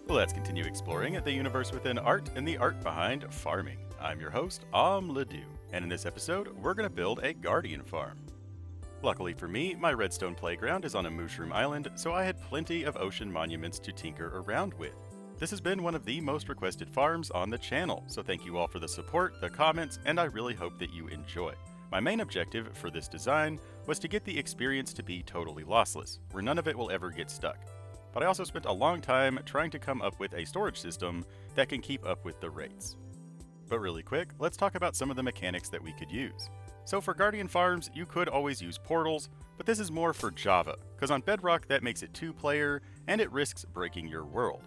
Let's continue exploring the universe within art and the art behind farming. I'm your host, Ledoux, and in this episode, we're going to build a guardian farm. Luckily for me, my redstone playground is on a mushroom island, so I had plenty of ocean monuments to tinker around with. This has been one of the most requested farms on the channel, so thank you all for the support, the comments, and I really hope that you enjoy. My main objective for this design was to get the experience to be totally lossless, where none of it will ever get stuck. But I also spent a long time trying to come up with a storage system that can keep up with the rates. But really quick, let's talk about some of the mechanics that we could use. So for Guardian Farms, you could always use portals, but this is more for Java, because on Bedrock that makes it 2-player, and it risks breaking your world.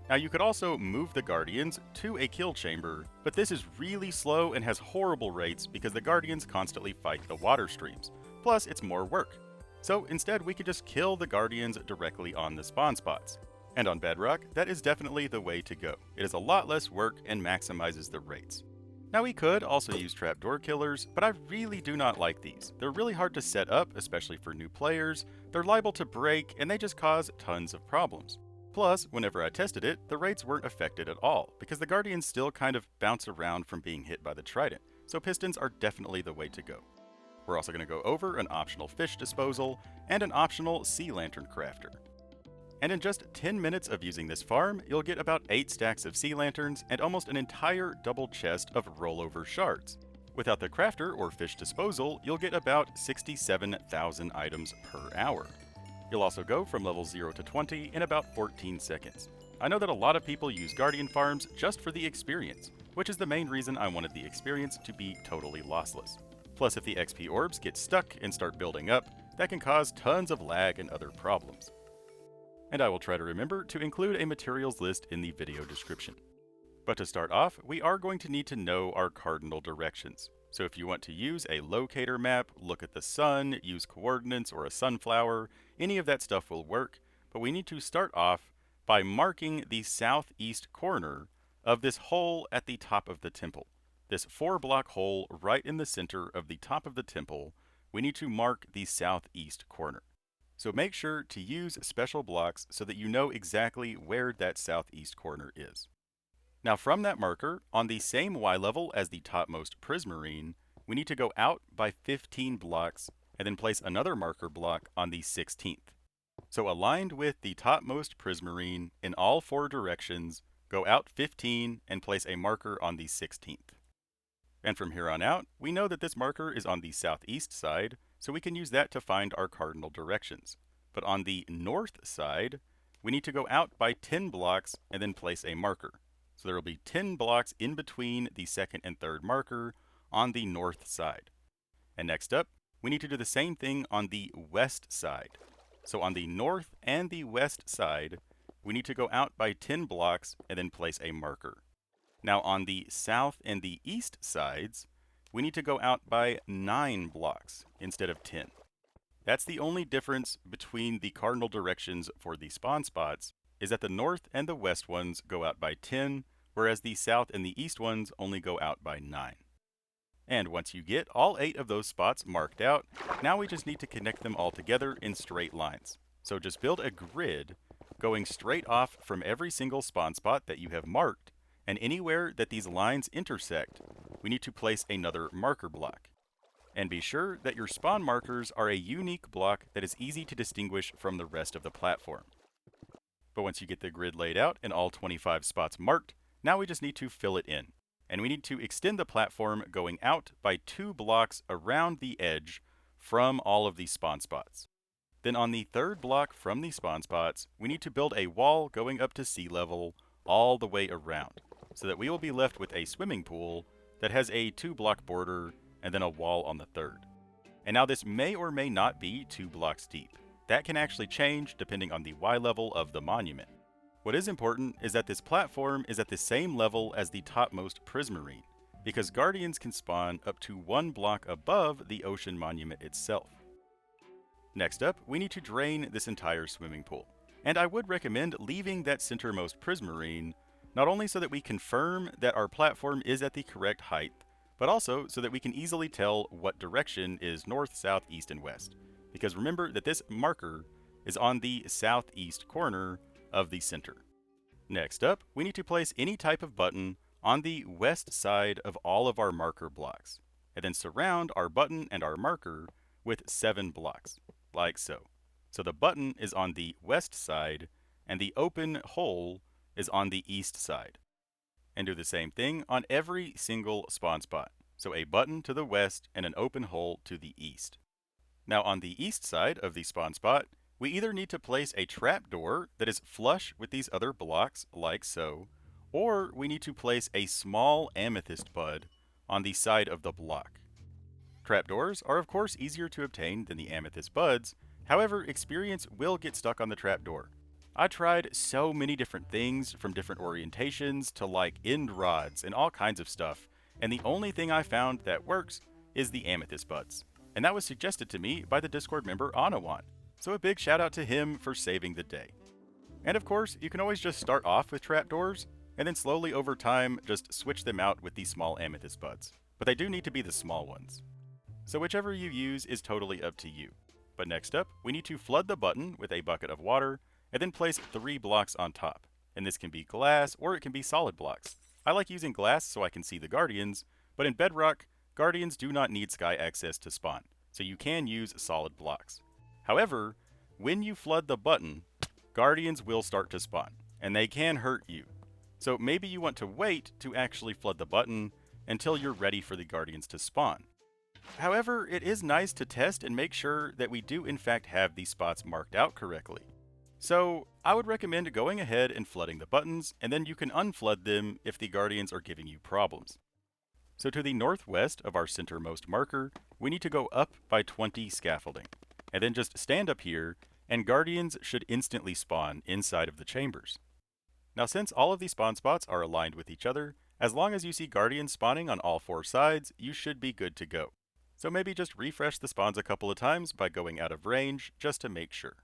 Now you could also move the Guardians to a kill chamber, but this is really slow and has horrible rates because the Guardians constantly fight the water streams. Plus, it's more work. So instead, we could just kill the Guardians directly on the spawn spots. And on Bedrock, that is definitely the way to go. It is a lot less work and maximizes the rates. Now we could also use trapdoor killers, but I really do not like these. They're really hard to set up, especially for new players. They're liable to break, and they just cause tons of problems. Plus, whenever I tested it, the rates weren't affected at all, because the Guardians still kind of bounce around from being hit by the Trident, so pistons are definitely the way to go. We're also going to go over an optional fish disposal and an optional sea lantern crafter. And in just 10 minutes of using this farm, you'll get about 8 stacks of sea lanterns and almost an entire double chest of rollover shards. Without the crafter or fish disposal, you'll get about 67,000 items per hour. You'll also go from level 0 to 20 in about 14 seconds. I know that a lot of people use Guardian farms just for the experience, which is the main reason I wanted the experience to be totally lossless. Plus, if the XP orbs get stuck and start building up, that can cause tons of lag and other problems. And I will try to remember to include a materials list in the video description. But to start off, we are going to need to know our cardinal directions. So if you want to use a locator map, look at the sun, use coordinates or a sunflower, any of that stuff will work, but we need to start off by marking the southeast corner of this hole at the top of the temple. This 4-block hole right in the center of the top of the temple, we need to mark the southeast corner. So make sure to use special blocks so that you know exactly where that southeast corner is. Now from that marker, on the same Y level as the topmost prismarine, we need to go out by 15 blocks and then place another marker block on the 16th. So aligned with the topmost prismarine in all 4 directions, go out 15 and place a marker on the 16th. And from here on out, we know that this marker is on the southeast side, so we can use that to find our cardinal directions. But on the north side, we need to go out by 10 blocks and then place a marker. So there will be 10 blocks in between the second and third marker on the north side. And next up, we need to do the same thing on the west side. So on the north and the west side, we need to go out by 10 blocks and then place a marker. Now on the south and the east sides, we need to go out by 9 blocks instead of 10. That's the only difference between the cardinal directions for the spawn spots, is that the north and the west ones go out by 10, whereas the south and the east ones only go out by 9. And once you get all 8 of those spots marked out, now we just need to connect them all together in straight lines. So just build a grid going straight off from every single spawn spot that you have marked, and anywhere that these lines intersect, we need to place another marker block. And be sure that your spawn markers are a unique block that is easy to distinguish from the rest of the platform. But once you get the grid laid out and all 25 spots marked, now we just need to fill it in. And we need to extend the platform going out by 2 blocks around the edge from all of these spawn spots. Then on the 3rd block from these spawn spots, we need to build a wall going up to sea level all the way around, so that we will be left with a swimming pool that has a 2-block border and then a wall on the 3rd. And now this may or may not be 2 blocks deep. That can actually change depending on the Y level of the monument. What is important is that this platform is at the same level as the topmost prismarine, because Guardians can spawn up to 1 block above the ocean monument itself. Next up, we need to drain this entire swimming pool. And I would recommend leaving that centermost prismarine, not only so that we confirm that our platform is at the correct height, but also so that we can easily tell what direction is north, south, east, and west. Because remember that this marker is on the southeast corner of the center. Next up, we need to place any type of button on the west side of all of our marker blocks, and then surround our button and our marker with 7 blocks, like so. So the button is on the west side, and the open hole is on the east side. And do the same thing on every single spawn spot. So a button to the west and an open hole to the east. Now on the east side of the spawn spot, we either need to place a trapdoor that is flush with these other blocks, like so, or we need to place a small amethyst bud on the side of the block. Trapdoors are of course easier to obtain than the amethyst buds, however, experience will get stuck on the trapdoor. I tried so many different things, from different orientations to like end rods and all kinds of stuff, and the only thing I found that works is the amethyst buds. And that was suggested to me by the Discord member Anawan, so a big shout out to him for saving the day. And of course, you can always just start off with trapdoors, and then slowly over time just switch them out with these small amethyst buds. But they do need to be the small ones. So whichever you use is totally up to you. But next up, we need to flood the button with a bucket of water, and then place 3 blocks on top. And this can be glass, or it can be solid blocks. I like using glass so I can see the guardians, but in Bedrock, guardians do not need sky access to spawn, so you can use solid blocks. However, when you flood the button, guardians will start to spawn, and they can hurt you. So maybe you want to wait to actually flood the button until you're ready for the guardians to spawn. However, it is nice to test and make sure that we do in fact have these spots marked out correctly. So I would recommend going ahead and flooding the buttons, and then you can unflood them if the guardians are giving you problems. So to the northwest of our centermost marker, we need to go up by 20 scaffolding, and then just stand up here, and guardians should instantly spawn inside of the chambers. Now since all of these spawn spots are aligned with each other, as long as you see guardians spawning on all 4 sides, you should be good to go. So maybe just refresh the spawns a couple of times by going out of range, just to make sure.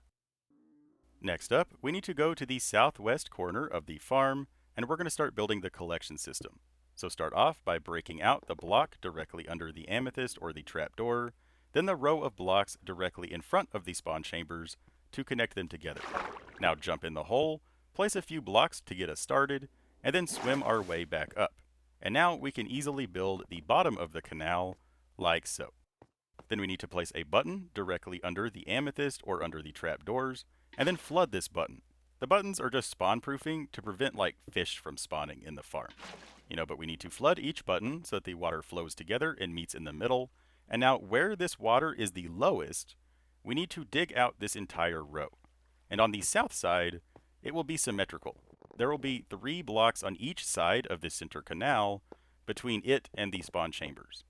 Next up, we need to go to the southwest corner of the farm, and we're going to start building the collection system. So start off by breaking out the block directly under the amethyst or the trapdoor, then the row of blocks directly in front of the spawn chambers to connect them together. Now jump in the hole, place a few blocks to get us started, and then swim our way back up. And now we can easily build the bottom of the canal like so. Then we need to place a button directly under the amethyst or under the trapdoors, and then flood this button. The buttons are just spawn proofing to prevent like fish from spawning in the farm. But we need to flood each button so that the water flows together and meets in the middle. And now where this water is the lowest, we need to dig out this entire row. And on the south side, it will be symmetrical. There will be 3 blocks on each side of this center canal between it and the spawn chambers.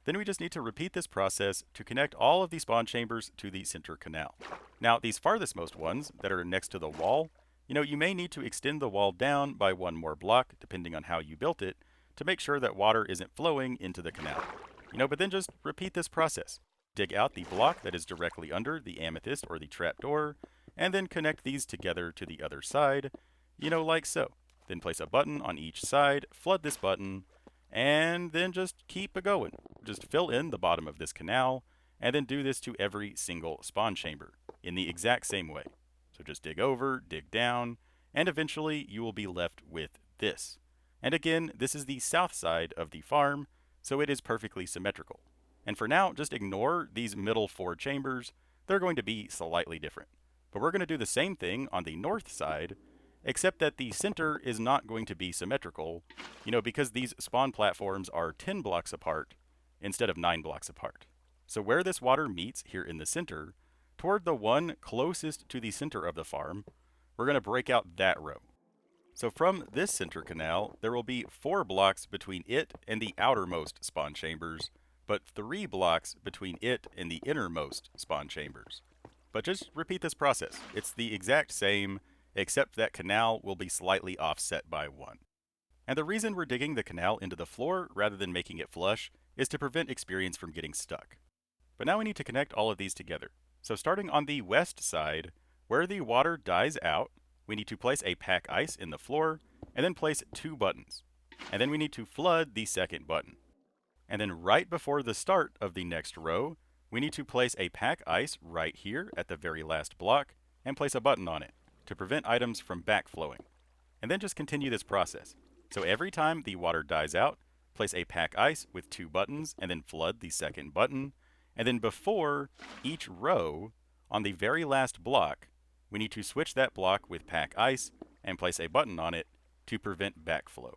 Then we just need to repeat this process to connect all of the spawn chambers to the center canal. Now these farthestmost ones that are next to the wall, you may need to extend the wall down by 1 more block, depending on how you built it, to make sure that water isn't flowing into the canal. But then just repeat this process. Dig out the block that is directly under the amethyst or the trapdoor, and then connect these together to the other side, like so. Then place a button on each side, flood this button, and then just keep it going. Just fill in the bottom of this canal, and then do this to every single spawn chamber in the exact same way. So just dig over, dig down, and eventually you will be left with this. And again, this is the south side of the farm, so it is perfectly symmetrical. And for now, just ignore these middle 4 chambers. They're going to be slightly different. But we're going to do the same thing on the north side, except that the center is not going to be symmetrical, because these spawn platforms are 10 blocks apart instead of 9 blocks apart. So where this water meets here in the center, toward the one closest to the center of the farm, we're going to break out that row. So from this center canal, there will be 4 blocks between it and the outermost spawn chambers, but 3 blocks between it and the innermost spawn chambers. But just repeat this process. It's the exact same, except that canal will be slightly offset by 1. And the reason we're digging the canal into the floor rather than making it flush is to prevent experience from getting stuck. But now we need to connect all of these together. So starting on the west side, where the water dies out, we need to place a pack ice in the floor, and then place 2 buttons. And then we need to flood the second button. And then right before the start of the next row, we need to place a pack ice right here at the very last block, and place a button on it to prevent items from backflowing. and then just continue this process. So every time the water dies out, place a pack ice with 2 buttons and then flood the second button. And then before each row, on the very last block, we need to switch that block with pack ice and place a button on it to prevent backflow.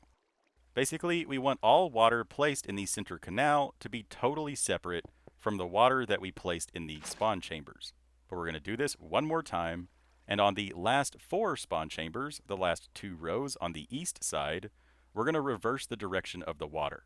Basically, we want all water placed in the center canal to be totally separate from the water that we placed in the spawn chambers. But we're going to do this one more time, and on the last 4 spawn chambers, the last 2 rows on the east side, we're going to reverse the direction of the water.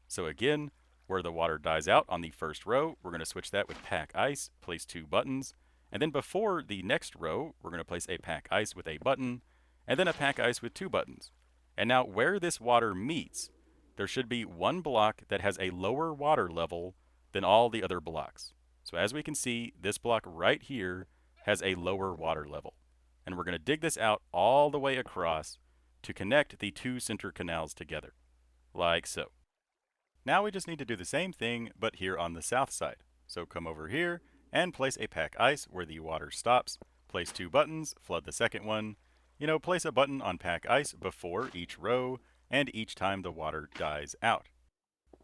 So again, where the water dies out on the first row, we're going to switch that with pack ice, place 2 buttons, and then before the next row, we're going to place a pack ice with a button, and then a pack ice with 2 buttons. And now where this water meets, there should be one block that has a lower water level than all the other blocks. So as we can see, this block right here has a lower water level. And we're going to dig this out all the way across to connect the 2 center canals together, like so. Now we just need to do the same thing, but here on the south side. So come over here and place a pack ice where the water stops, place 2 buttons, flood the second one. Place a button on pack ice before each row and each time the water dies out.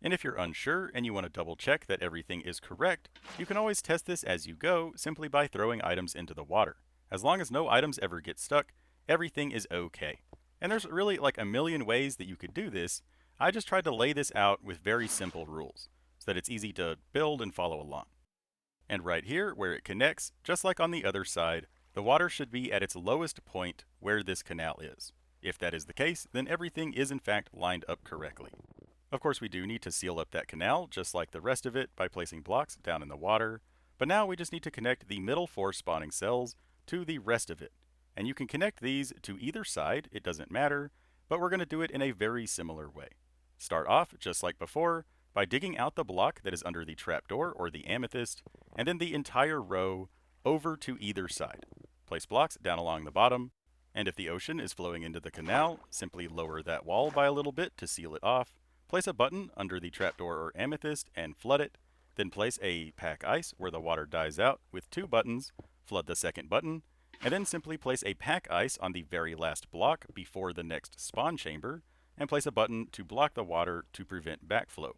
And if you're unsure and you want to double check that everything is correct, you can always test this as you go simply by throwing items into the water. As long as no items ever get stuck, everything is okay. And there's really like a million ways that you could do this. I just tried to lay this out with very simple rules so that it's easy to build and follow along. And right here where it connects, just like on the other side, the water should be at its lowest point where this canal is. If that is the case, then everything is in fact lined up correctly. Of course, we do need to seal up that canal, just like the rest of it, by placing blocks down in the water. But now we just need to connect the middle 4 spawning cells to the rest of it. And you can connect these to either side, it doesn't matter, but we're going to do it in a very similar way. Start off, just like before, by digging out the block that is under the trapdoor or the amethyst, and then the entire row over to either side. Place blocks down along the bottom, and if the ocean is flowing into the canal, simply lower that wall by a little bit to seal it off. Place a button under the trapdoor or amethyst and flood it. Then place a pack ice where the water dies out with 2 buttons, flood the second button, and then simply place a pack ice on the very last block before the next spawn chamber, and place a button to block the water to prevent backflow.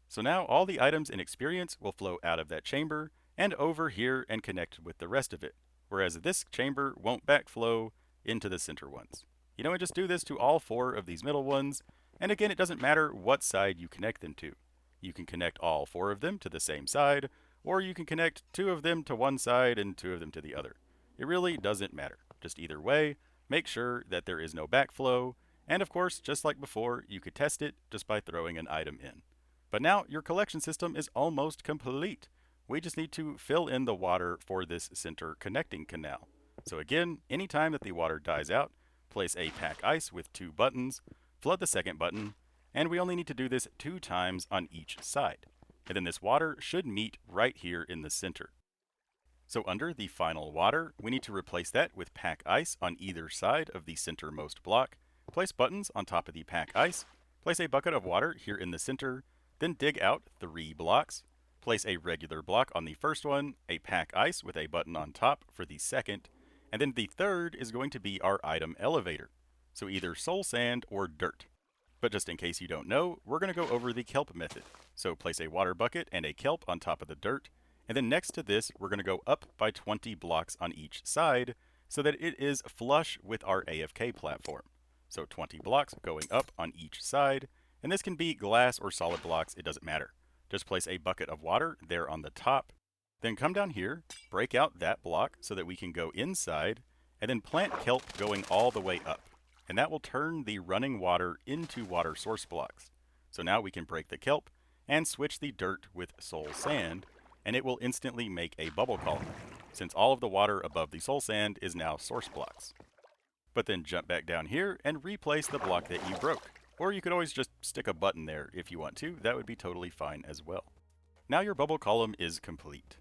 So now all the items in experience will flow out of that chamber and over here and connect with the rest of it, whereas this chamber won't backflow into the center ones. And just do this to all 4 of these middle ones, and again, it doesn't matter what side you connect them to. You can connect all 4 of them to the same side, or you can connect 2 of them to one side and 2 of them to the other. It really doesn't matter. Just either way, make sure that there is no backflow, and of course, just like before, you could test it just by throwing an item in. But now your collection system is almost complete. We just need to fill in the water for this center connecting canal. So again, anytime that the water dies out, place a pack ice with 2 buttons, flood the second button, and we only need to do this 2 times on each side. And then this water should meet right here in the center. So under the final water, we need to replace that with pack ice on either side of the centermost block, place buttons on top of the pack ice, place a bucket of water here in the center, then dig out 3 blocks, place a regular block on the first one, a pack ice with a button on top for the second, and then the third is going to be our item elevator. So either soul sand or dirt. But just in case you don't know, we're going to go over the kelp method. So place a water bucket and a kelp on top of the dirt, and then next to this, we're going to go up by 20 blocks on each side so that it is flush with our AFK platform. So 20 blocks going up on each side, and this can be glass or solid blocks, it doesn't matter. Just place a bucket of water there on the top, then come down here, break out that block so that we can go inside, and then plant kelp going all the way up. And that will turn the running water into water source blocks. So now we can break the kelp and switch the dirt with soul sand, and it will instantly make a bubble column, since all of the water above the soul sand is now source blocks. But then jump back down here and replace the block that you broke. Or you could always just stick a button there if you want to, that would be totally fine as well. Now your bubble column is complete.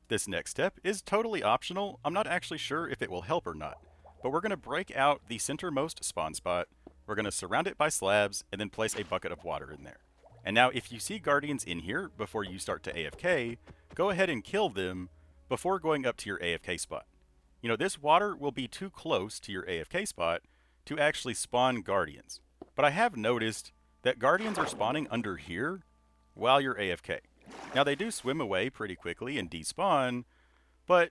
This next step is totally optional. I'm not actually sure if it will help or not, but we're going to break out the centermost spawn spot, we're going to surround it by slabs, and then place a bucket of water in there. And now if you see guardians in here before you start to AFK, go ahead and kill them before going up to your AFK spot. This water will be too close to your AFK spot, to actually spawn guardians. But I have noticed that guardians are spawning under here while you're AFK. Now they do swim away pretty quickly and despawn, but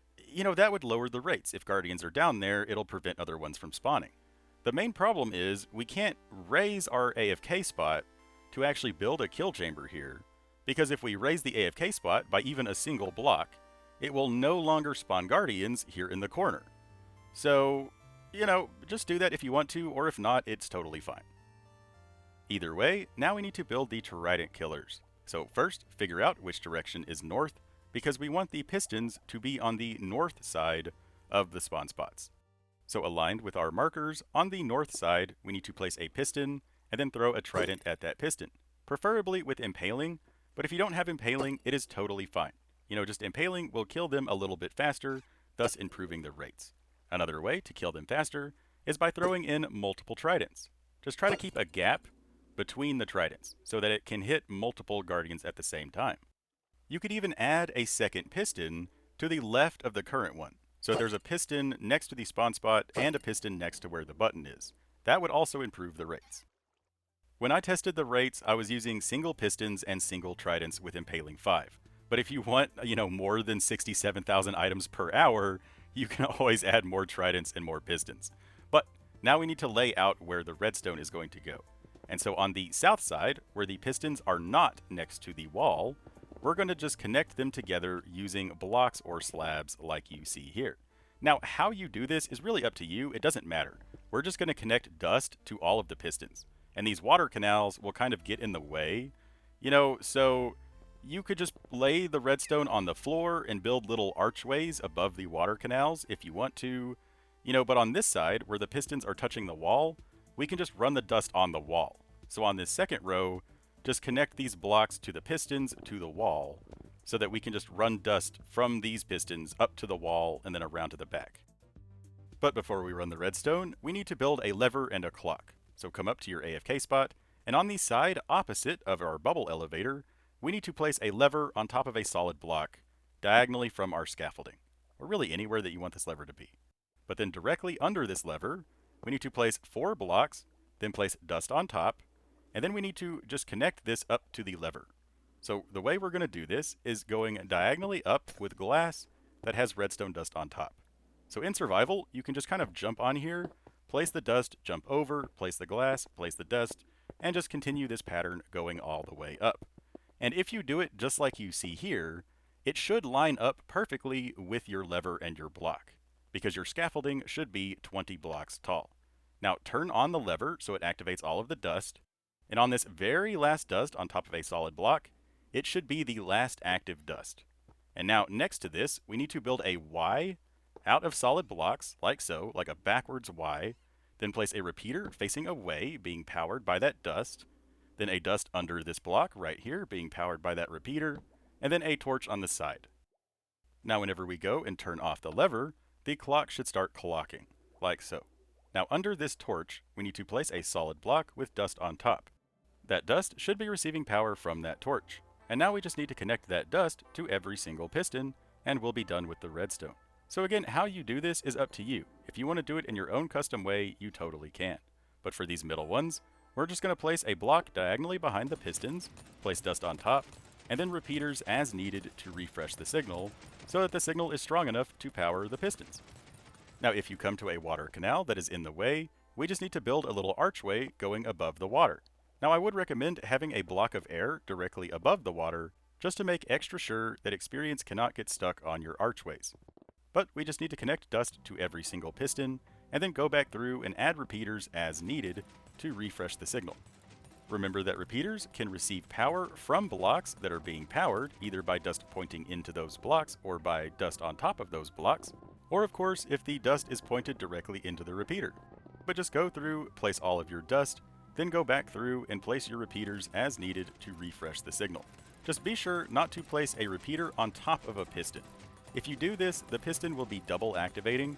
that would lower the rates. If guardians are down there, it'll prevent other ones from spawning. The main problem is we can't raise our AFK spot to actually build a kill chamber here, because if we raise the AFK spot by even a single block, it will no longer spawn guardians here in the corner. So, just do that if you want to, or if not, it's totally fine. Either way, now we need to build the Trident Killers. So first, figure out which direction is north, because we want the pistons to be on the north side of the spawn spots. So aligned with our markers, on the north side, we need to place a piston, and then throw a trident at that piston. Preferably with impaling, but if you don't have impaling, it is totally fine. Just impaling will kill them a little bit faster, thus improving the rates. Another way to kill them faster is by throwing in multiple tridents. Just try to keep a gap between the tridents so that it can hit multiple guardians at the same time. You could even add a second piston to the left of the current one. So there's a piston next to the spawn spot and a piston next to where the button is. That would also improve the rates. When I tested the rates, I was using single pistons and single tridents with impaling 5. But if you want, more than 67,000 items per hour, you can always add more tridents and more pistons. But now we need to lay out where the redstone is going to go. And so on the south side, where the pistons are not next to the wall, we're going to just connect them together using blocks or slabs like you see here. Now, how you do this is really up to you. It doesn't matter. We're just going to connect dust to all of the pistons. And these water canals will kind of get in the way, so you could just lay the redstone on the floor and build little archways above the water canals if you want to, but on this side, where the pistons are touching the wall, we can just run the dust on the wall. So on this second row, just connect these blocks to the pistons to the wall so that we can just run dust from these pistons up to the wall and then around to the back. But before we run the redstone, we need to build a lever and a clock. So come up to your AFK spot, and on the side opposite of our bubble elevator, we need to place a lever on top of a solid block diagonally from our scaffolding, or really anywhere that you want this lever to be. But then directly under this lever, we need to place 4 blocks, then place dust on top, and then we need to just connect this up to the lever. So the way we're going to do this is going diagonally up with glass that has redstone dust on top. So in survival, you can just kind of jump on here, place the dust, jump over, place the glass, place the dust, and just continue this pattern going all the way up. And if you do it just like you see here, it should line up perfectly with your lever and your block, because your scaffolding should be 20 blocks tall. Now turn on the lever so it activates all of the dust, and on this very last dust on top of a solid block, it should be the last active dust. And now next to this, we need to build a Y out of solid blocks, like so, like a backwards Y, then place a repeater facing away, being powered by that dust, then a dust under this block right here, being powered by that repeater, and then a torch on the side. Now whenever we go and turn off the lever, the clock should start clocking, like so. Now under this torch, we need to place a solid block with dust on top. That dust should be receiving power from that torch. And now we just need to connect that dust to every single piston, and we'll be done with the redstone. So again, how you do this is up to you. If you want to do it in your own custom way, you totally can. But for these middle ones, we're just going to place a block diagonally behind the pistons, place dust on top, and then repeaters as needed to refresh the signal, so that the signal is strong enough to power the pistons. Now if you come to a water canal that is in the way, we just need to build a little archway going above the water. Now I would recommend having a block of air directly above the water, just to make extra sure that experience cannot get stuck on your archways. But we just need to connect dust to every single piston, and then go back through and add repeaters as needed to refresh the signal. Remember that repeaters can receive power from blocks that are being powered, either by dust pointing into those blocks or by dust on top of those blocks, or of course if the dust is pointed directly into the repeater. But just go through, place all of your dust, then go back through and place your repeaters as needed to refresh the signal. Just be sure not to place a repeater on top of a piston. If you do this, the piston will be double activating,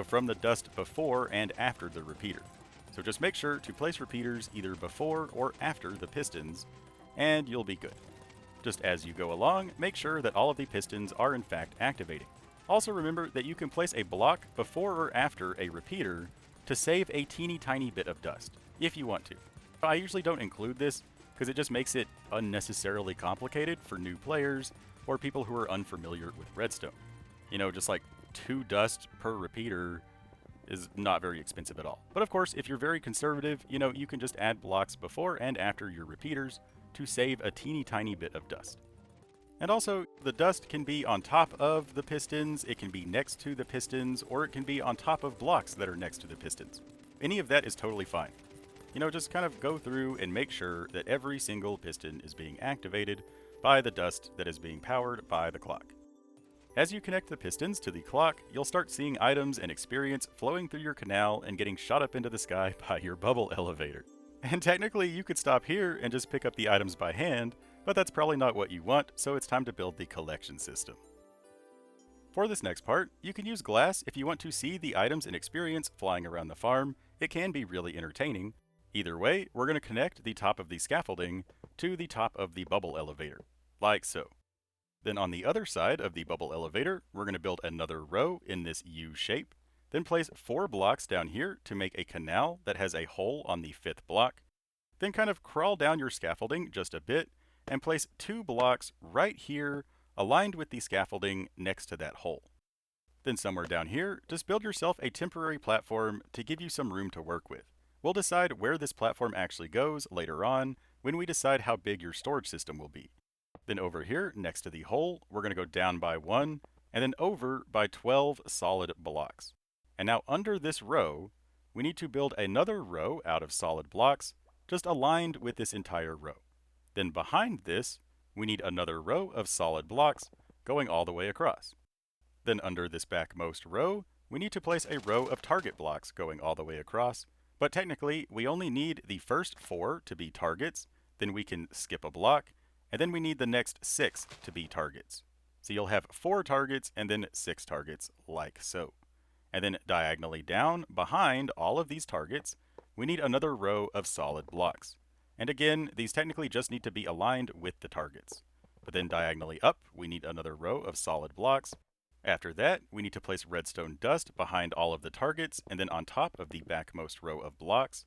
from the dust before and after the repeater. So just make sure to place repeaters either before or after the pistons, and you'll be good. Just as you go along, make sure that all of the pistons are in fact activating. Also remember that you can place a block before or after a repeater to save a teeny tiny bit of dust, if you want to. I usually don't include this because it just makes it unnecessarily complicated for new players or people who are unfamiliar with redstone. You know, just like 2 dust per repeater is not very expensive at all. But of course, if you're very conservative, you know, you can just add blocks before and after your repeaters to save a teeny tiny bit of dust. And also, the dust can be on top of the pistons, it can be next to the pistons, or it can be on top of blocks that are next to the pistons. Any of that is totally fine. You know, just kind of go through and make sure that every single piston is being activated by the dust that is being powered by the clock. As you connect the pistons to the clock, you'll start seeing items and experience flowing through your canal and getting shot up into the sky by your bubble elevator. And technically, you could stop here and just pick up the items by hand, but that's probably not what you want, so it's time to build the collection system. For this next part, you can use glass if you want to see the items and experience flying around the farm. It can be really entertaining. Either way, we're going to connect the top of the scaffolding to the top of the bubble elevator, like so. Then on the other side of the bubble elevator, we're going to build another row in this U shape, then place 4 blocks down here to make a canal that has a hole on the 5th block. Then kind of crawl down your scaffolding just a bit and place 2 blocks right here aligned with the scaffolding next to that hole. Then somewhere down here, just build yourself a temporary platform to give you some room to work with. We'll decide where this platform actually goes later on when we decide how big your storage system will be. Then over here, next to the hole, we're going to go down by 1 and then over by 12 solid blocks. And now under this row, we need to build another row out of solid blocks, just aligned with this entire row. Then behind this, we need another row of solid blocks going all the way across. Then under this backmost row, we need to place a row of target blocks going all the way across, but technically we only need the first 4 to be targets, then we can skip a block, and then we need the next 6 to be targets. So you'll have 4 targets and then 6 targets, like so. And then diagonally down, behind all of these targets, we need another row of solid blocks. And again, these technically just need to be aligned with the targets. But then diagonally up, we need another row of solid blocks. After that, we need to place redstone dust behind all of the targets and then on top of the backmost row of blocks.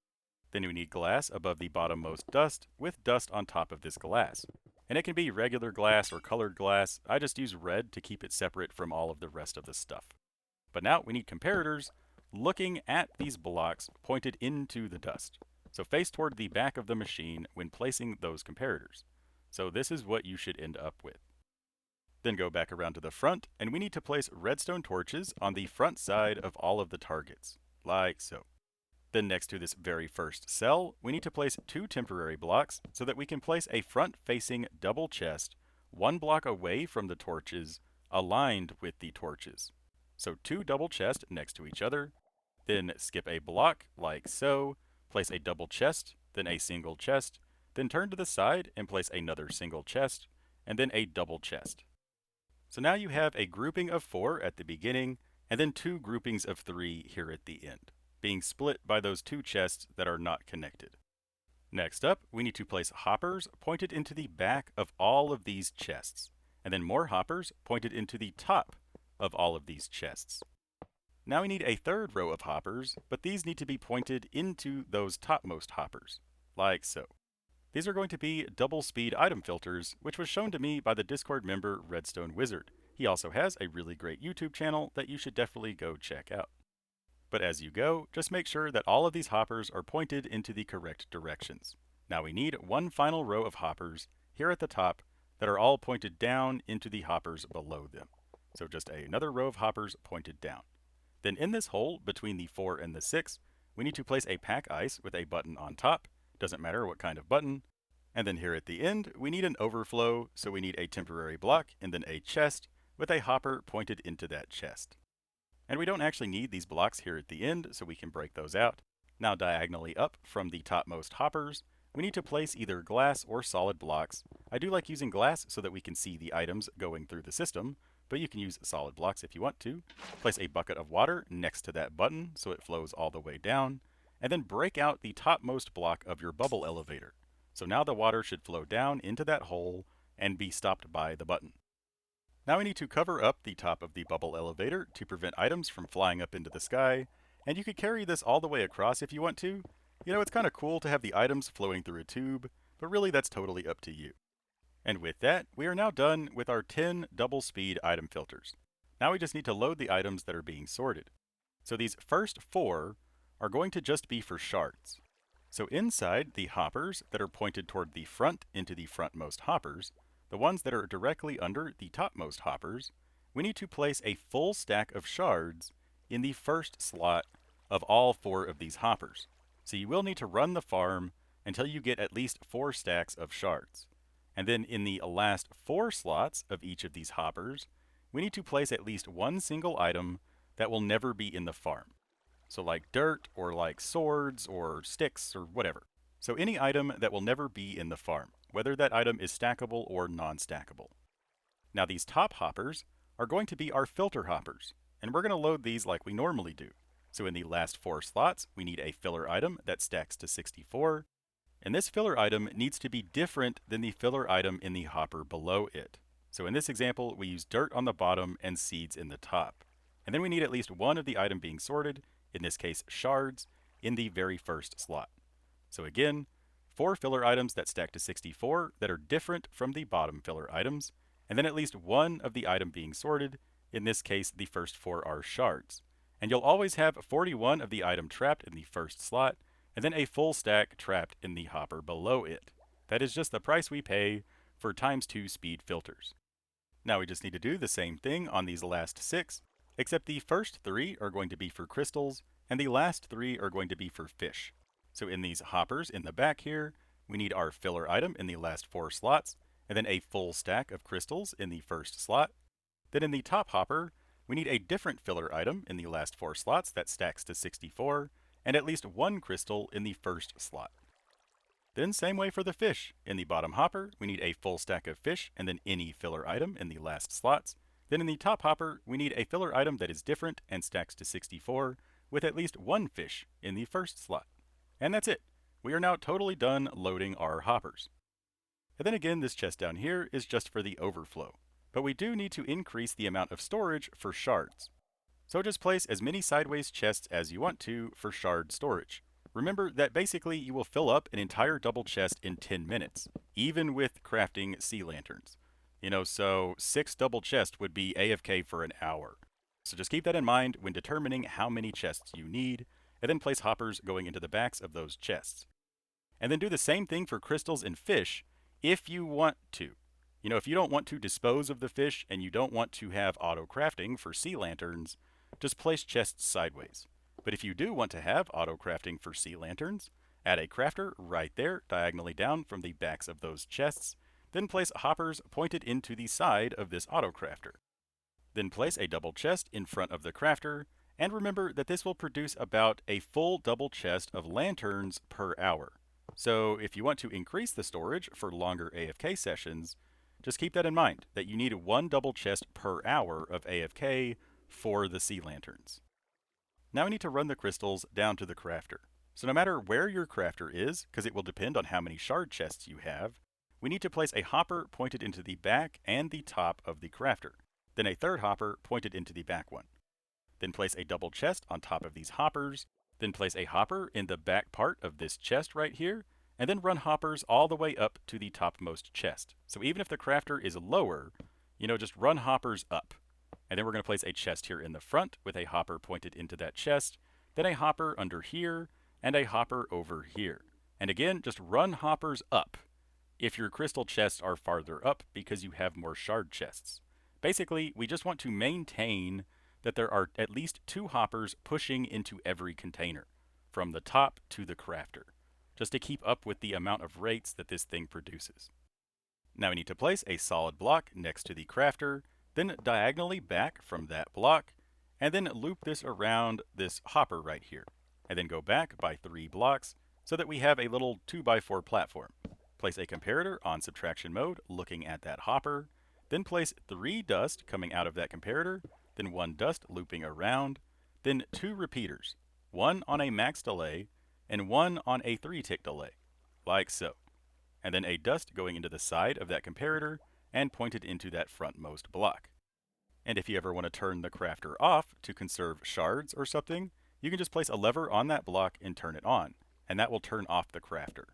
Then we need glass above the bottommost dust with dust on top of this glass. And it can be regular glass or colored glass. I just use red to keep it separate from all of the rest of the stuff. But now we need comparators looking at these blocks pointed into the dust. So face toward the back of the machine when placing those comparators. So this is what you should end up with. Then go back around to the front, and we need to place redstone torches on the front side of all of the targets, like so. Then next to this very first cell, we need to place 2 temporary blocks so that we can place a front-facing double chest 1 block away from the torches, aligned with the torches. So 2 double chests next to each other, then skip a block, like so, place a double chest, then a single chest, then turn to the side and place another single chest, and then a double chest. So now you have a grouping of 4 at the beginning, and then 2 groupings of 3 here at the end, being split by those 2 chests that are not connected. Next up, we need to place hoppers pointed into the back of all of these chests, and then more hoppers pointed into the top of all of these chests. Now we need a 3rd row of hoppers, but these need to be pointed into those topmost hoppers, like so. These are going to be double speed item filters, which was shown to me by the Discord member Redstone Wizard. He also has a really great YouTube channel that you should definitely go check out. But as you go, just make sure that all of these hoppers are pointed into the correct directions. Now we need 1 final row of hoppers here at the top that are all pointed down into the hoppers below them. So just another row of hoppers pointed down. Then in this hole between the 4 and the 6, we need to place a pack ice with a button on top. Doesn't matter what kind of button. And then here at the end, we need an overflow, so we need a temporary block and then a chest with a hopper pointed into that chest. And we don't actually need these blocks here at the end, so we can break those out. Now diagonally up from the topmost hoppers, we need to place either glass or solid blocks. I do like using glass so that we can see the items going through the system, but you can use solid blocks if you want to. Place a bucket of water next to that button so it flows all the way down, and then break out the topmost block of your bubble elevator. So now the water should flow down into that hole and be stopped by the button. Now we need to cover up the top of the bubble elevator to prevent items from flying up into the sky, And you could carry this all the way across if you want to. You know, it's kind of cool to have the items flowing through a tube, but really that's totally up to you. And with that, we are now done with our 10 double speed item filters. Now we just need to load the items that are being sorted. So these first 4 are going to just be for shards. So inside the hoppers that are pointed toward the front into the frontmost hoppers, the ones that are directly under the topmost hoppers, we need to place a full stack of shards in the first slot of all 4 of these hoppers. So you will need to run the farm until you get at least 4 stacks of shards. And then in the last 4 slots of each of these hoppers, we need to place at least one single item that will never be in the farm. So like dirt, or like swords, or sticks, or whatever. So any item that will never be in the farm, whether that item is stackable or non-stackable. Now these top hoppers are going to be our filter hoppers, and we're going to load these like we normally do. So in the last 4 slots, we need a filler item that stacks to 64, and this filler item needs to be different than the filler item in the hopper below it. So in this example, we use dirt on the bottom and seeds in the top. And then we need at least one of the item being sorted, in this case shards, in the very first slot. So again, 4 filler items that stack to 64 that are different from the bottom filler items, and then at least one of the item being sorted, in this case the first 4 are shards. And you'll always have 41 of the item trapped in the first slot, and then a full stack trapped in the hopper below it. That is just the price we pay for ×2 speed filters. Now we just need to do the same thing on these last 6, except the first 3 are going to be for crystals, and the last 3 are going to be for fish. So in these hoppers in the back here, we need our filler item in the last 4 slots, and then a full stack of crystals in the first slot. Then in the top hopper, we need a different filler item in the last 4 slots that stacks to 64, and at least 1 crystal in the first slot. Then same way for the fish. In the bottom hopper, we need a full stack of fish and then any filler item in the last slots. Then in the top hopper, we need a filler item that is different and stacks to 64 with at least 1 fish in the first slot. And that's it. We are now totally done loading our hoppers. And then again, this chest down here is just for the overflow. But we do need to increase the amount of storage for shards. So just place as many sideways chests as you want to for shard storage. Remember that basically you will fill up an entire double chest in 10 minutes, even with crafting sea lanterns. You know, so 6 double chests would be AFK for an hour. So just keep that in mind when determining how many chests you need, and then place hoppers going into the backs of those chests. And then do the same thing for crystals and fish if you want to. You know, if you don't want to dispose of the fish and you don't want to have auto-crafting for sea lanterns, just place chests sideways. But if you do want to have auto-crafting for sea lanterns, add a crafter right there diagonally down from the backs of those chests, then place hoppers pointed into the side of this auto-crafter. Then place a double chest in front of the crafter, and remember that this will produce about a full double chest of lanterns per hour. So if you want to increase the storage for longer AFK sessions, just keep that in mind, that you need 1 double chest per hour of AFK for the sea lanterns. Now we need to run the crystals down to the crafter. So no matter where your crafter is, because it will depend on how many shard chests you have, we need to place a hopper pointed into the back and the top of the crafter. Then a third hopper pointed into the back one. Then place a double chest on top of these hoppers. Then place a hopper in the back part of this chest right here, and then run hoppers all the way up to the topmost chest. So even if the crafter is lower, just run hoppers up. And then we're going to place a chest here in the front with a hopper pointed into that chest, then a hopper under here, and a hopper over here. And again, just run hoppers up if your crystal chests are farther up because you have more shard chests. Basically, we just want to maintain that there are at least 2 hoppers pushing into every container, from the top to the crafter, just to keep up with the amount of rates that this thing produces. Now we need to place a solid block next to the crafter, then diagonally back from that block, and then loop this around this hopper right here, and then go back by 3 blocks so that we have a little 2x4 platform. Place a comparator on subtraction mode looking at that hopper, then place 3 dust coming out of that comparator, then 1 dust looping around, then 2 repeaters, 1 on a max delay and 1 on a 3-tick delay, like so. And then a dust going into the side of that comparator and pointed into that frontmost block. And if you ever want to turn the crafter off to conserve shards or something, you can just place a lever on that block and turn it on, and that will turn off the crafter.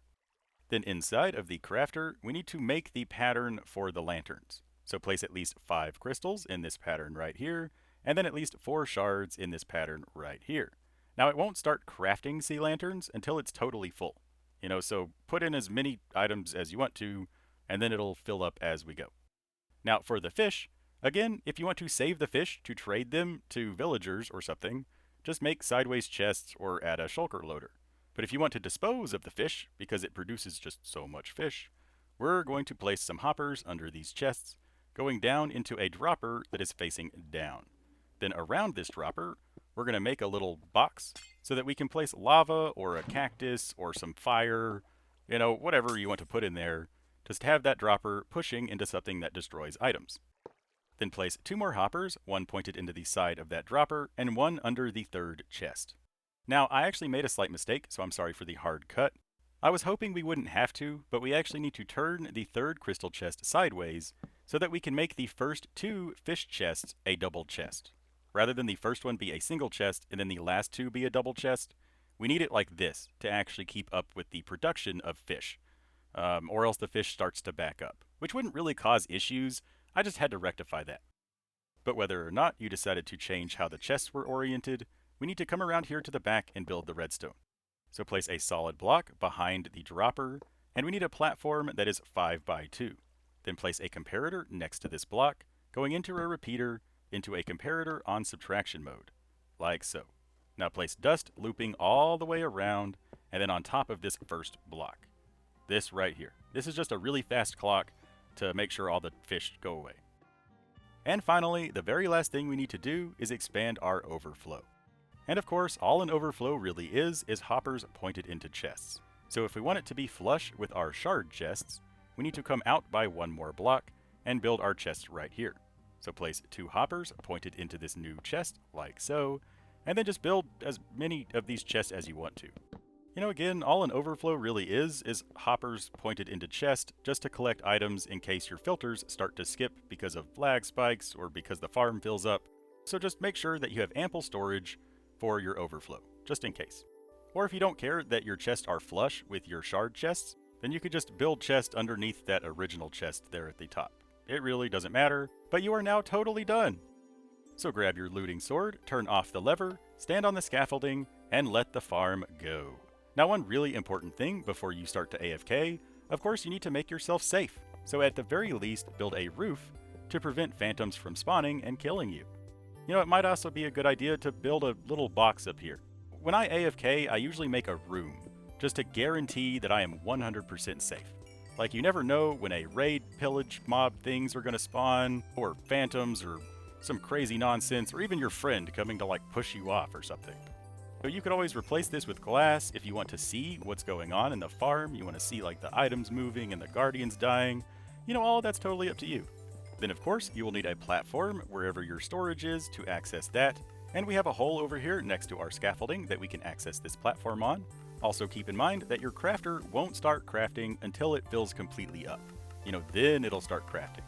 Then inside of the crafter, we need to make the pattern for the lanterns. So place at least 5 crystals in this pattern right here, and then at least 4 shards in this pattern right here. Now it won't start crafting sea lanterns until it's totally full. So put in as many items as you want to, and then it'll fill up as we go. Now for the fish, again, if you want to save the fish to trade them to villagers or something, just make sideways chests or add a shulker loader. But if you want to dispose of the fish, because it produces just so much fish, we're going to place some hoppers under these chests, going down into a dropper that is facing down. Then around this dropper, we're going to make a little box so that we can place lava or a cactus or some fire, whatever you want to put in there, just have that dropper pushing into something that destroys items. Then place 2 more hoppers, one pointed into the side of that dropper and one under the 3rd chest. Now, I actually made a slight mistake, so I'm sorry for the hard cut. I was hoping we wouldn't have to, but we actually need to turn the 3rd crystal chest sideways so that we can make the first 2 fish chests a double chest. Rather than the first one be a single chest and then the last 2 be a double chest, we need it like this to actually keep up with the production of fish. Or else the fish starts to back up, which wouldn't really cause issues. I just had to rectify that. But whether or not you decided to change how the chests were oriented, we need to come around here to the back and build the redstone. So place a solid block behind the dropper, and we need a platform that is 5 by 2. Then place a comparator next to this block, going into a repeater, into a comparator on subtraction mode, like so. Now place dust looping all the way around, and then on top of this first block. This right here. This is just a really fast clock to make sure all the fish go away. And finally, the very last thing we need to do is expand our overflow. And of course, all an overflow really is hoppers pointed into chests. So if we want it to be flush with our shard chests, we need to come out by 1 more block and build our chest right here. So place 2 hoppers pointed into this new chest, like so, and then just build as many of these chests as you want to. Again, all an overflow really is hoppers pointed into chest just to collect items in case your filters start to skip because of lag spikes or because the farm fills up. So just make sure that you have ample storage for your overflow, just in case. Or if you don't care that your chests are flush with your shard chests, then you could just build chests underneath that original chest there at the top. It really doesn't matter, but you are now totally done. So grab your looting sword, turn off the lever, stand on the scaffolding, and let the farm go. Now one really important thing before you start to AFK, of course you need to make yourself safe. So at the very least, build a roof to prevent phantoms from spawning and killing you. It might also be a good idea to build a little box up here. When I AFK, I usually make a room, just to guarantee that I am 100% safe. Like, you never know when a raid, pillage, mob things are gonna spawn, or phantoms, or some crazy nonsense, or even your friend coming to push you off or something. So you could always replace this with glass if you want to see what's going on in the farm, you want to see the items moving and the guardians dying. All that's totally up to you. Then of course, you will need a platform wherever your storage is to access that, and we have a hole over here next to our scaffolding that we can access this platform on. Also keep in mind that your crafter won't start crafting until it fills completely up. Then it'll start crafting.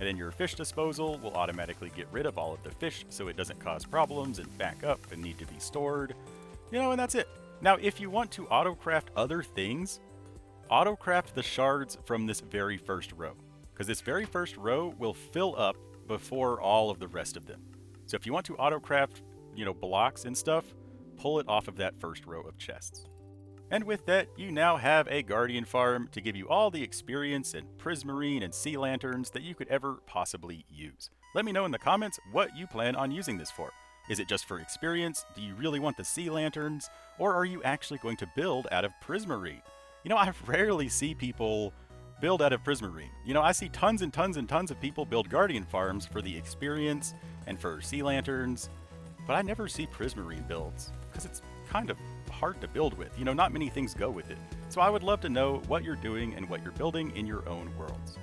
And then your fish disposal will automatically get rid of all of the fish so it doesn't cause problems and back up and need to be stored. And that's it. Now, if you want to autocraft other things, autocraft the shards from this very first row, because this very first row will fill up before all of the rest of them. So if you want to autocraft, blocks and stuff, pull it off of that first row of chests. And with that, you now have a guardian farm to give you all the experience and prismarine and sea lanterns that you could ever possibly use. Let me know in the comments what you plan on using this for. Is it just for experience? Do you really want the sea lanterns? Or are you actually going to build out of prismarine? I rarely see people build out of prismarine. I see tons and tons and tons of people build guardian farms for the experience and for sea lanterns, but I never see prismarine builds because it's kind of hard to build with. Not many things go with it. So I would love to know what you're doing and what you're building in your own worlds.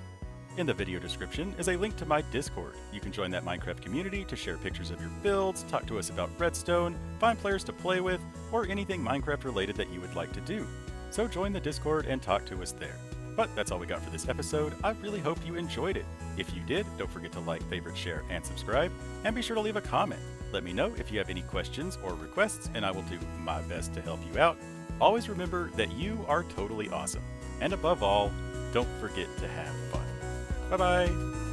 In the video description is a link to my Discord. You can join that Minecraft community to share pictures of your builds, talk to us about redstone, find players to play with, or anything Minecraft related that you would like to do. So join the Discord and talk to us there. But that's all we got for this episode. I really hope you enjoyed it. If you did, don't forget to like, favorite, share, and subscribe, and be sure to leave a comment. Let me know if you have any questions or requests, and I will do my best to help you out. Always remember that you are totally awesome. And above all, don't forget to have fun. Bye-bye.